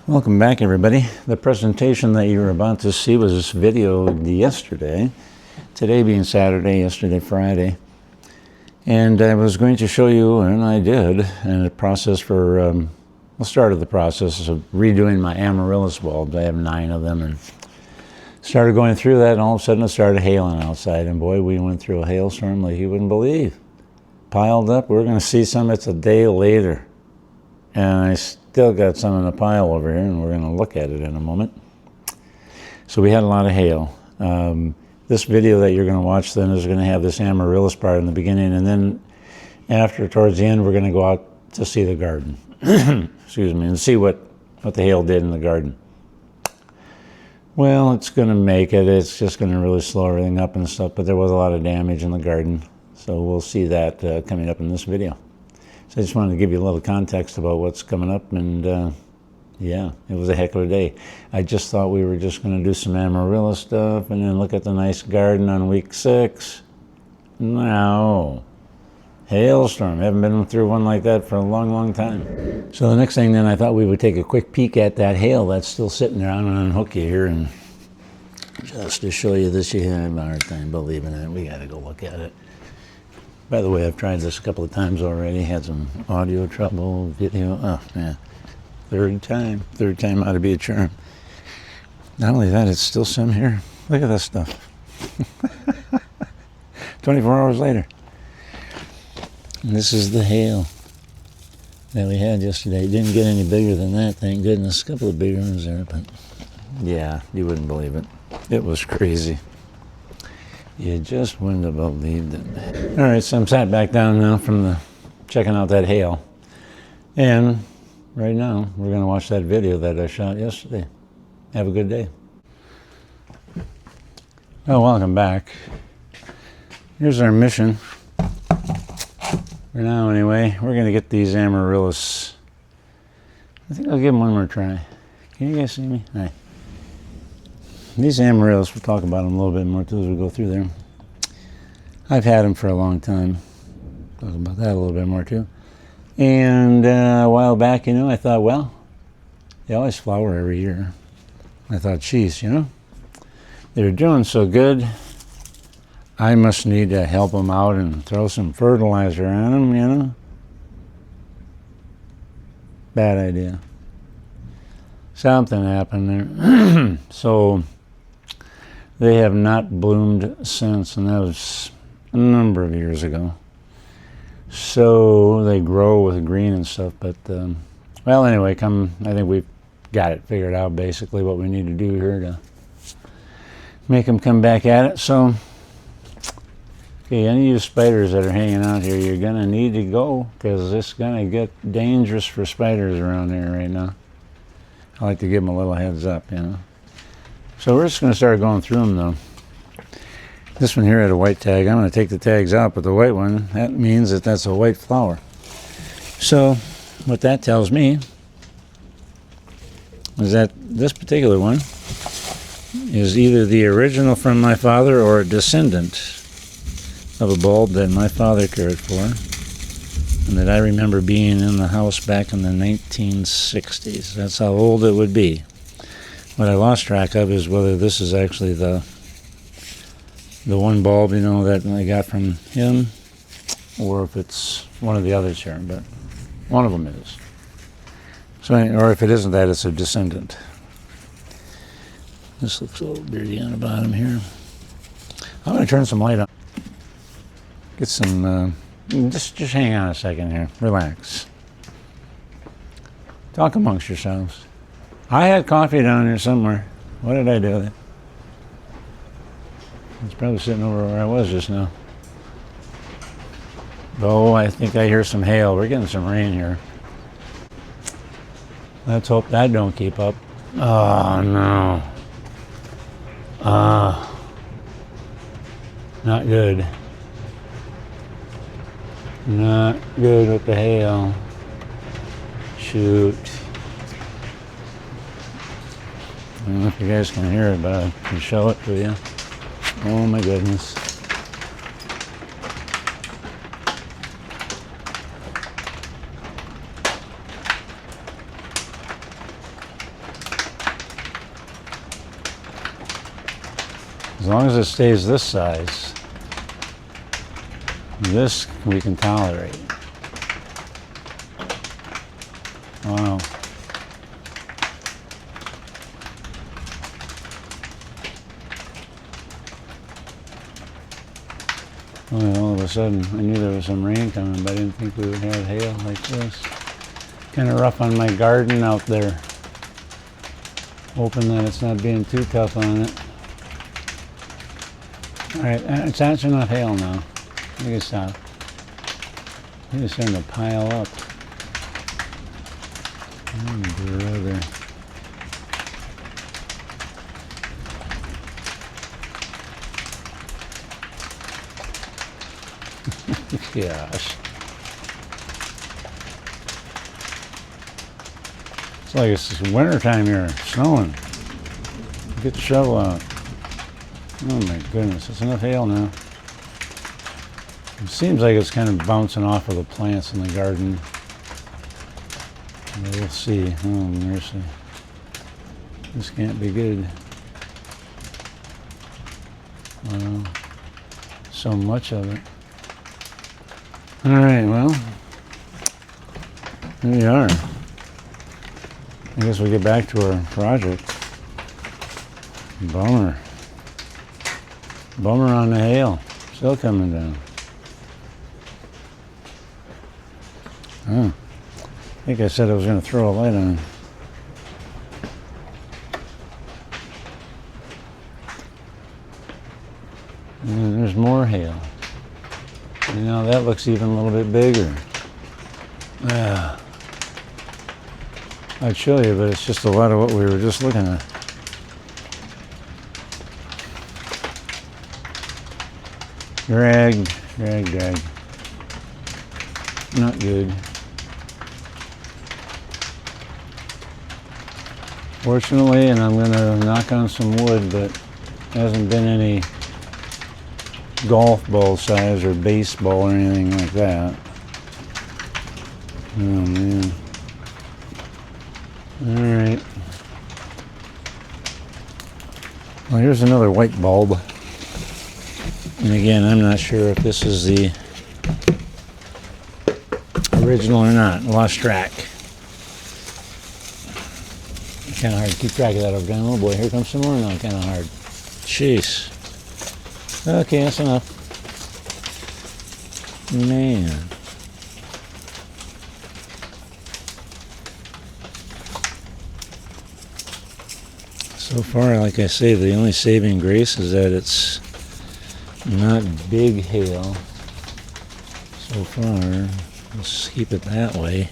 Welcome back, everybody. The presentation that you're about to see was videoed yesterday, today being Saturday, yesterday Friday. And I was going to show you, and I did, a process for, the start of the process of redoing my amaryllis bulbs. I have 9 of them, and started going through that, and all of a sudden it started hailing outside. And boy, we went through a hailstorm like you wouldn't believe. Piled up, we're going to see some, it's a day later. And I still got some in the pile over here, and we're going to look at it in a moment. So we had a lot of hail. This video that you're going to watch then is going to have this amaryllis part in the beginning, and then after, towards the end, we're going to go out to see the garden. Excuse me, and see what the hail did in the garden. Well, it's going to make it. It's just going to really slow everything up and stuff, but there was a lot of damage in the garden. So we'll see that coming up in this video. So I just wanted to give you a little context about what's coming up, and yeah, it was a heck of a day. I just thought we were just going to do some amaryllis stuff and then look at the nice garden on week 6. No. Hailstorm. Haven't been through one like that for a long, long time. So the next thing then, I thought we would take a quick peek at that hail that's still sitting there. I'm going to unhook you here and just to show you this. You have a hard time believing it. We got to go look at it. By the way, I've tried this a couple of times already. Had some audio trouble, video. Oh, man. Third time ought to be a charm. Not only that, it's still some here. Look at this stuff. 24 hours later. And this is the hail that we had yesterday. It didn't get any bigger than that, thank goodness. A couple of bigger ones there, but yeah, you wouldn't believe it. It was crazy. You just wouldn't have believed it. All right, so I'm sat back down now from checking out that hail. And right now, we're going to watch that video that I shot yesterday. Have a good day. Well, welcome back. Here's our mission. For now, anyway, we're going to get these amaryllis. I think I'll give them one more try. Can you guys see me? Hi. These amaryllis, we'll talk about them a little bit more too as we go through there. I've had them for a long time. Talk about that a little bit more too. And a while back, I thought, well, they always flower every year. I thought, geez, they're doing so good. I must need to help them out and throw some fertilizer on them, Bad idea. Something happened there. So they have not bloomed since, and that was a number of years ago. So they grow with green and stuff, but, well, anyway, I think we've got it figured out, basically, what we need to do here to make them come back at it. So, okay, any of you spiders that are hanging out here, you're going to need to go, because it's going to get dangerous for spiders around here right now. I like to give them a little heads up, So we're just going to start going through them, though. This one here had a white tag. I'm going to take the tags out, but the white one, that means that that's a white flower. So what that tells me is that this particular one is either the original from my father or a descendant of a bulb that my father cared for and that I remember being in the house back in the 1960s. That's how old it would be. What I lost track of is whether this is actually the one bulb, that I got from him, or if it's one of the others here, but one of them is. So, or if it isn't that, it's a descendant. This looks a little dirty on the bottom here. I'm going to turn some light on. Get some, just hang on a second here. Relax. Talk amongst yourselves. I had coffee down here somewhere. What did I do with it? It's probably sitting over where I was just now. Oh, I think I hear some hail. We're getting some rain here. Let's hope that don't keep up. Oh, no. Not good. Not good with the hail. Shoot. I don't know if you guys can hear it, but I can show it to you. Oh my goodness. As long as it stays this size, this we can tolerate. Wow. Well, all of a sudden, I knew there was some rain coming, but I didn't think we would have hail like this. Kind of rough on my garden out there. Hoping that it's not being too tough on it. Alright, that's enough hail now. I can stop. It's starting to pile up. Oh, brother. Gosh. It's like it's wintertime here, snowing. Get the shovel out. Oh my goodness, it's enough hail now. It seems like it's kind of bouncing off of the plants in the garden. But we'll see. Oh mercy. This can't be good. Wow. So much of it. Alright, well, here we are. I guess we'll get back to our project. Bummer. Bummer on the hail. Still coming down. Oh. I think I said I was going to throw a light on. And there's more hail. And now that looks even a little bit bigger. Yeah. I'd show you, but it's just a lot of what we were just looking at. Drag. Not good. Fortunately, and I'm going to knock on some wood, but hasn't been any golf ball size or baseball or anything like that. Oh man. Alright. Well, here's another white bulb. And again, I'm not sure if this is the original or not. Lost track. Kind of hard to keep track of that over time. Oh boy, here comes some more now. Kind of hard. Jeez. Okay, that's enough. Man. So far, like I say, the only saving grace is that it's not big hail. So far, let's keep it that way.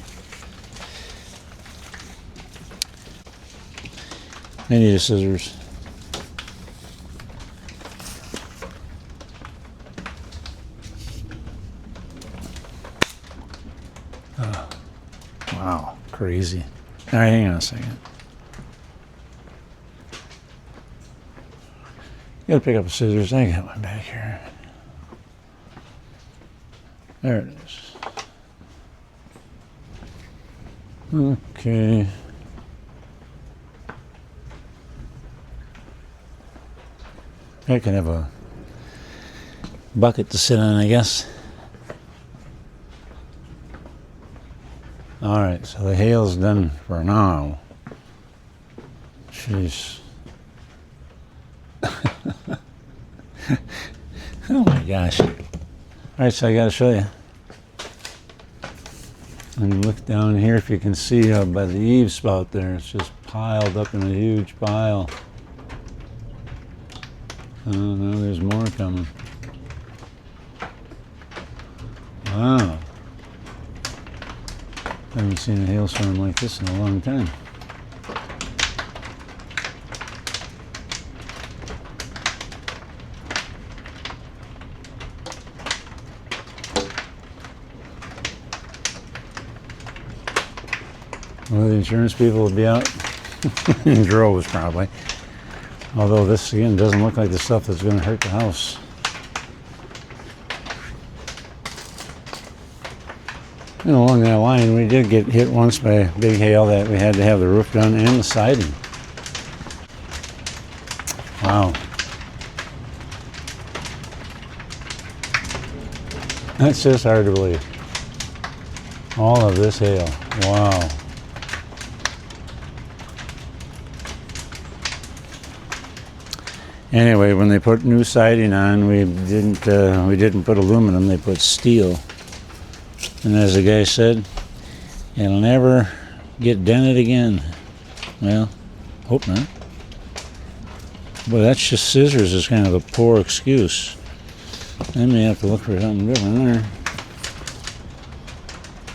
I need a scissors. Oh, wow, crazy. All right, hang on a second. Gotta pick up the scissors. I got one back here. There it is. Okay. I can have a bucket to sit on, I guess. All right, so the hail's done for now. Jeez. Oh my gosh. All right, so I gotta show you. And look down here if you can see by the eave spout there. It's just piled up in a huge pile. Oh no, there's more coming. Wow. I haven't seen a hailstorm like this in a long time. Well, the insurance people will be out in droves probably. Although this, again, doesn't look like the stuff that's going to hurt the house. And along that line, we did get hit once by big hail that we had to have the roof done and the siding. Wow. That's just hard to believe. All of this hail. Wow. Anyway, when they put new siding on, we didn't put aluminum. They put steel. And as the guy said, it'll never get dented again. Well, hope not. Well, that's just scissors is kind of a poor excuse. I may have to look for something different there.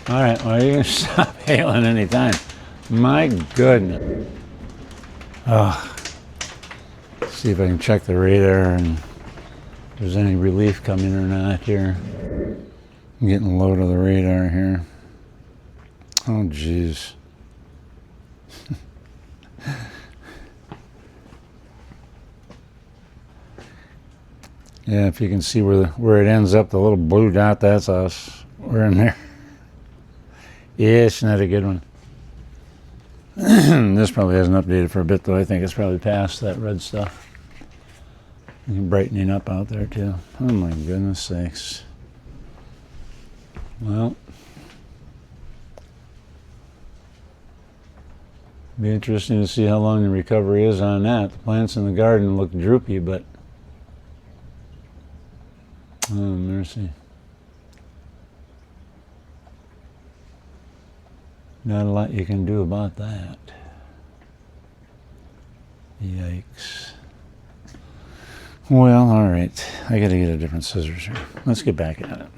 All right, well, you can stop hailing anytime. My goodness. Oh, see if I can check the radar and if there's any relief coming or not here. I'm getting low to the radar here. Oh, geez. Yeah, if you can see where it ends up, the little blue dot, that's us. We're in there. Yeah, it's not a good one. This probably hasn't updated for a bit, though. I think it's probably past that red stuff. Brightening up out there, too. Oh, my goodness sakes. Well, be interesting to see how long the recovery is on that. The plants in the garden look droopy, but oh, mercy. Not a lot you can do about that. Yikes. Well, all right. I got to get a different scissors here. Let's get back at it.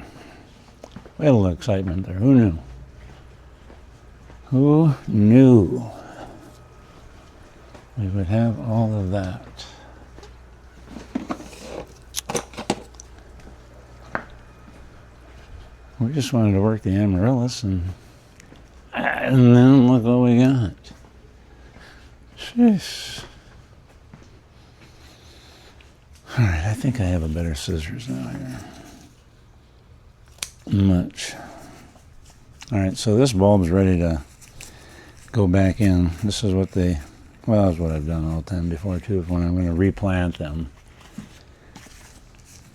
We had a little excitement there. Who knew? Who knew we would have all of that? We just wanted to work the amaryllis, and then look what we got. Jeez. All right, I think I have a better scissors now here. Much. All right, so this bulb's ready to go back in. This is what well, that's what I've done all the time before too, when I'm going to replant them.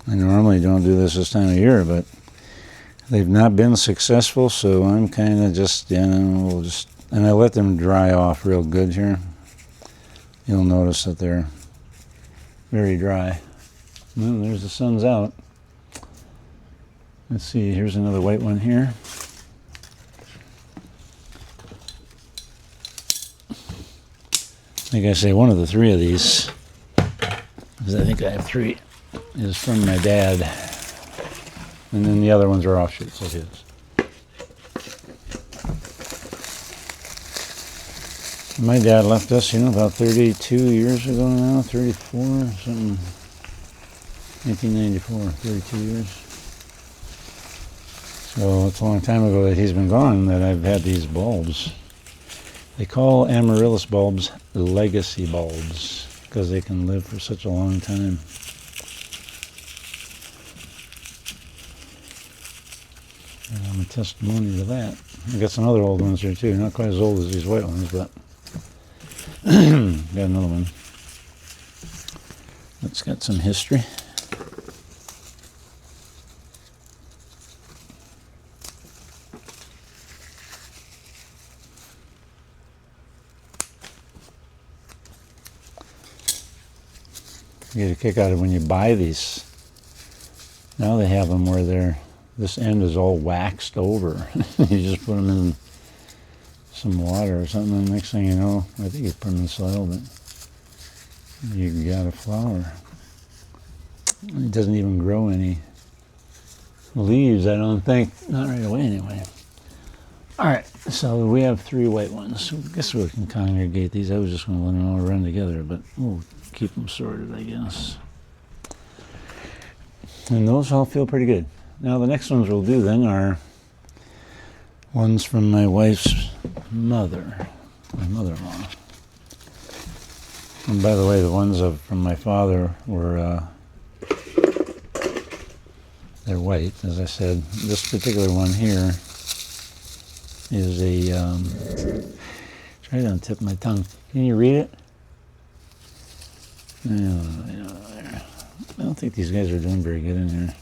I normally don't do this time of year, but they've not been successful, so I'm kind of just, and I let them dry off real good here. You'll notice that they're very dry. Well, there's the sun's out. Let's see, here's another white one here. Like I say, one of the three of these, because I think I have three, is from my dad. And then the other ones are offshoots of his. My dad left us, about 32 years ago now, 34, something. 1994, 32 years. So it's a long time ago that he's been gone that I've had these bulbs. They call amaryllis bulbs legacy bulbs because they can live for such a long time. And I'm a testimony to that. I got some other old ones here too, not quite as old as these white ones, but got another one. It's got some history. You get a kick out of when you buy these. Now they have them where this end is all waxed over. You just put them in some water or something, and the next thing you know, I think you put them in soil, but you got a flower. It doesn't even grow any leaves, I don't think. Not right away, anyway. All right, so we have three white ones. I guess we can congregate these. I was just going to let them all run together, but we'll keep them sorted, I guess. And those all feel pretty good. Now the next ones we'll do then are ones from my wife's mother, my mother-in-law. And by the way, the ones from my father were, they're white, as I said. This particular one here is it's right on the tip of my tongue. Can you read it? No, there. I don't think these guys are doing very good in here.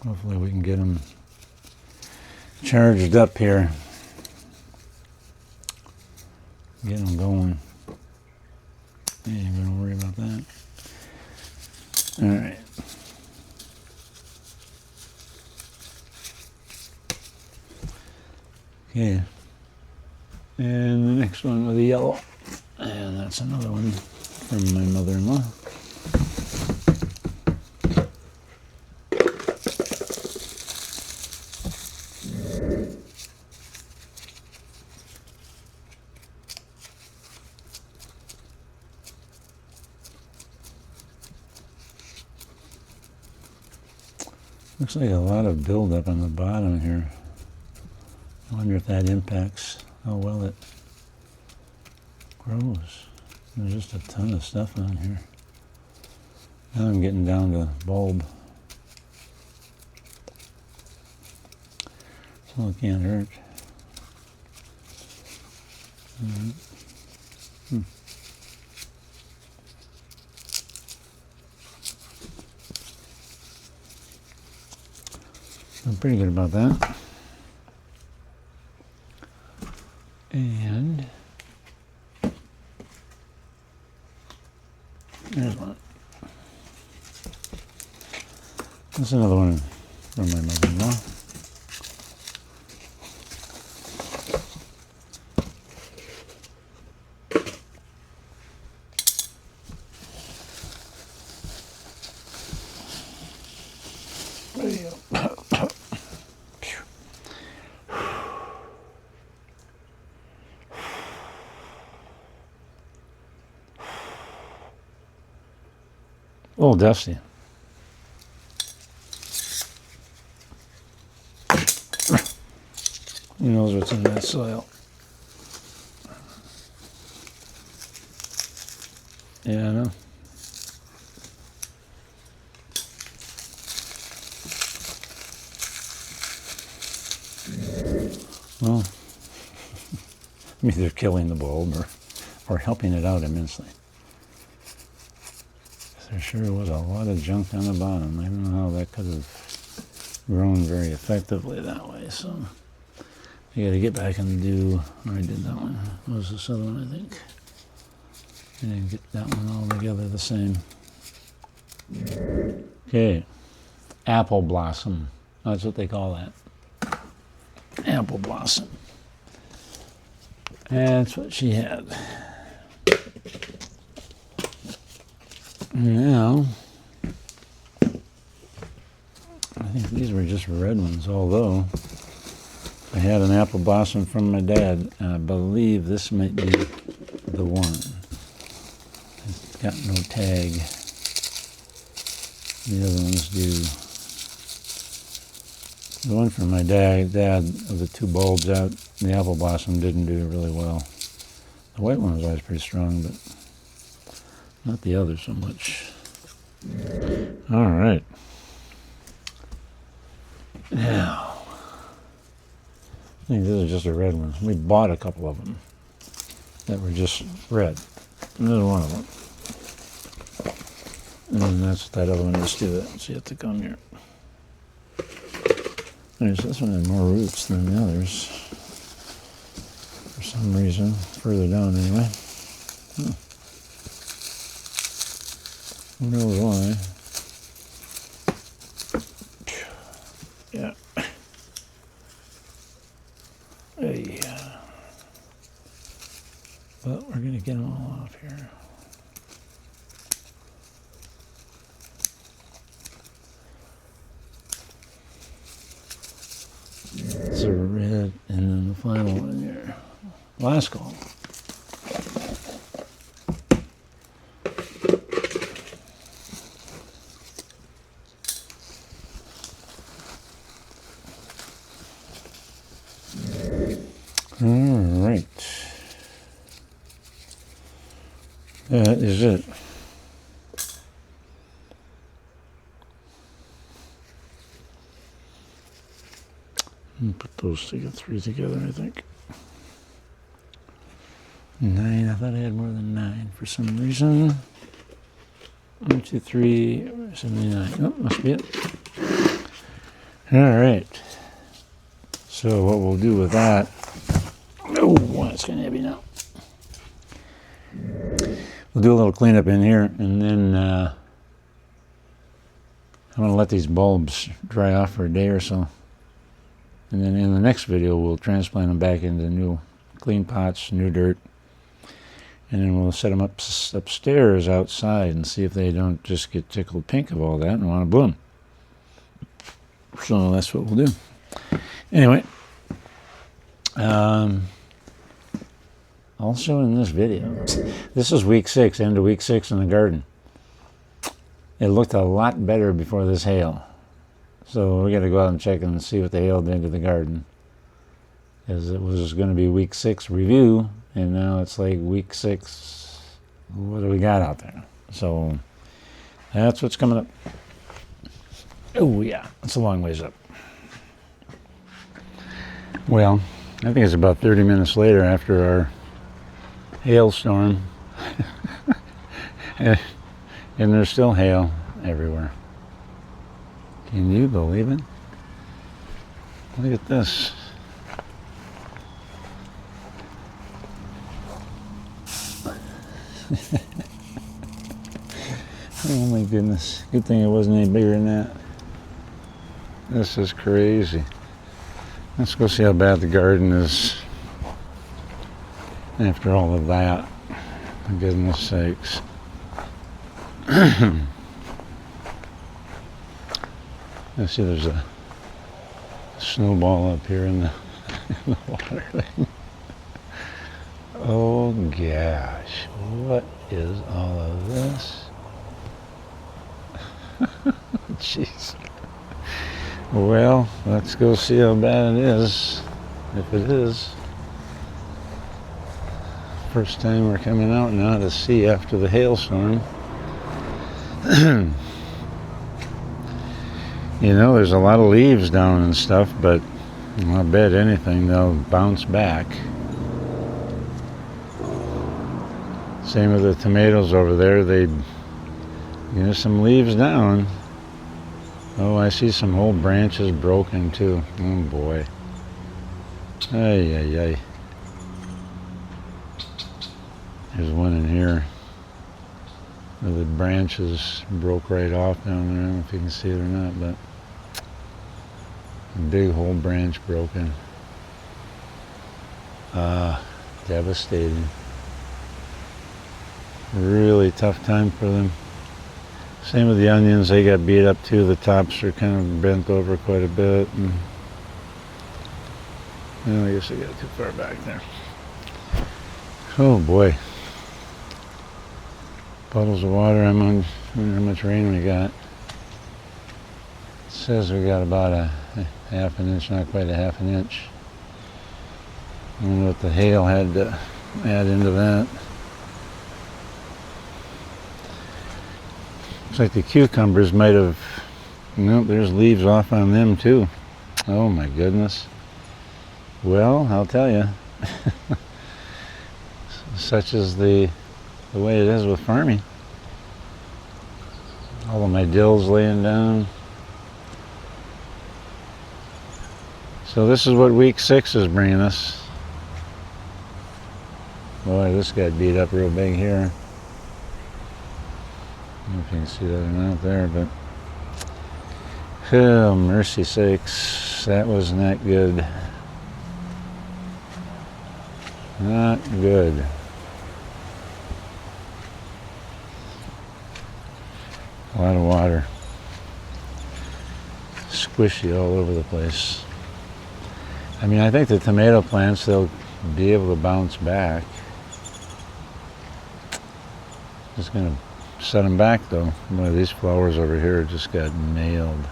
Hopefully we can get them charged up here. Get them going. Yeah, ain't gonna worry about that. All right. Okay. And the next one with the yellow. And that's another one from my mother-in-law. Looks like a lot of buildup on the bottom here. I wonder if that impacts how well it grows. There's just a ton of stuff on here. Now I'm getting down to bulb. So it can't hurt. I'm pretty good about that. And there's one. That's another one from my mother-in-law. A little dusty. Who knows what's in that soil? Yeah, I know. Well, I'm either killing the bulb or helping it out immensely. There sure was a lot of junk on the bottom. I don't know how that could have grown very effectively that way. So I got to get back and do. Or I did that one. What was this other one? I think I didn't get that one all together the same. Okay, apple blossom. That's what they call that. Apple blossom. That's what she had. Now, I think these were just red ones, although I had an apple blossom from my dad, and I believe this might be the one. It's got no tag. The other ones do. The one from my dad of the two bulbs out, the apple blossom didn't do really well. The white one was always pretty strong, but not the other so much. All right. Now, I think this is just a red one. We bought a couple of them that were just red. And this is one of them. And that's what that other one is too. So you have to come here. There's this one has more roots than the others. For some reason, further down anyway. Who knows why? Yeah. Hey. But we're going to get them all off here. It's a red, and then the final one here. Last call. All right. That is it. Put those three together, I think. 9. I thought I had more than 9 for some reason. 1, 2, 3, 79. Oh, must be it. All right. So what we'll do with that, oh, it's kind of heavy now. We'll do a little cleanup in here, and then I'm going to let these bulbs dry off for a day or so. And then in the next video, we'll transplant them back into new clean pots, new dirt. And then we'll set them up upstairs outside and see if they don't just get tickled pink of all that and want to bloom. So that's what we'll do. Anyway, also in this video, this is week 6, end of week 6 in the garden. It looked a lot better before this hail. So we got to go out and check and see what the hail did to the garden. As it was going to be week 6 review, and now it's like week 6, what do we got out there? So that's what's coming up. Oh yeah, it's a long ways up. Well, I think it's about 30 minutes later after our hailstorm. And there's still hail everywhere. Can you believe it? Look at this. Oh my goodness. Good thing it wasn't any bigger than that. This is crazy. Let's go see how bad the garden is after all of that. For goodness sakes. I see there's a snowball up here in the, in the water thing. Oh gosh, what is all of this? Jeez. Well, let's go see how bad it is, if it is. First time we're coming out now to see after the hailstorm. You know, there's a lot of leaves down and stuff, but I bet anything they'll bounce back. Same with the tomatoes over there. There's some leaves down. Oh, I see some whole branches broken too. Oh boy. Ay, ay, ay. There's one in here where the branches broke right off down there. I don't know if you can see it or not, but a big whole branch broken. Devastating. Really tough time for them. Same with the onions, they got beat up too. The tops are kind of bent over quite a bit. And, well, I guess I got too far back there. Oh boy. Puddles of water. I wonder how much rain we got. It says we got about a half an inch, not quite a half an inch. I wonder what the hail had to add into that. Looks like the cucumbers might have, nope, there's leaves off on them too. Oh my goodness. Well, I'll tell you. Such is the way it is with farming. All of my dill's laying down. So this is what week 6 is bringing us. Boy, this got beat up real big here. I don't know if you can see that or not there, but oh, mercy sakes, that was not good. Not good. A lot of water. Squishy all over the place. I mean, I think the tomato plants, they'll be able to bounce back. Just going to set them back though. One of these flowers over here just got nailed.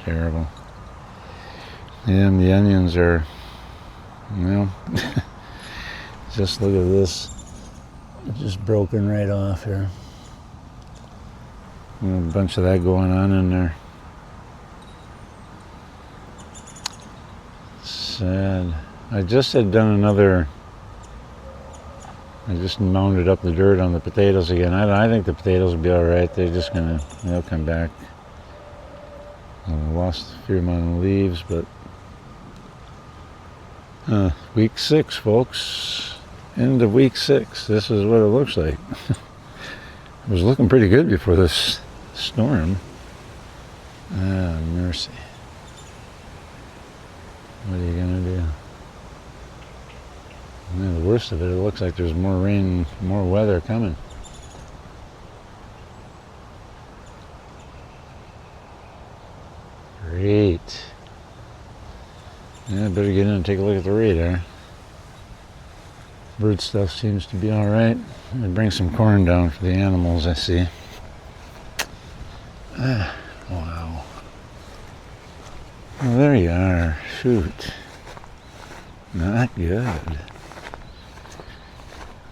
Terrible. And the onions are, well, just look at this. Just broken right off here. A bunch of that going on in there. Sad. I just had done another I just mounded up the dirt on the potatoes again. I think the potatoes will be all right. They'll come back. I lost a fair amount of leaves, but week 6, folks. End of week 6. This is what it looks like. It was looking pretty good before this storm. Ah, mercy. What are you gonna do? Yeah, the worst of it looks like there's more rain, more weather coming. Great. Yeah, better get in and take a look at the radar. Bird stuff seems to be all right. I'm gonna bring some corn down for the animals, I see. Ah, wow. Well, there you are. Shoot. Not good.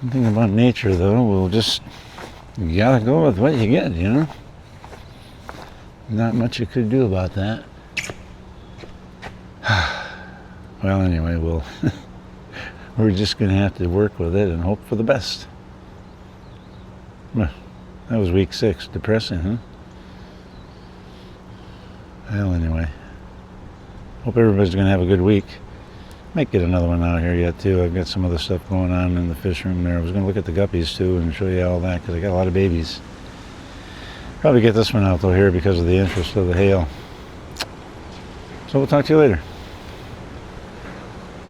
One thing about nature, though, you gotta go with what you get, you know? Not much you could do about that. Well, anyway, we're just gonna have to work with it and hope for the best. Well, that was week 6. Depressing, huh? Well, anyway. Hope everybody's gonna have a good week. Might get another one out here yet too. I've got some other stuff going on in the fish room there. I was gonna look at the guppies too and show you all that because I got a lot of babies. Probably get this one out though here because of the interest of the hail. So we'll talk to you later.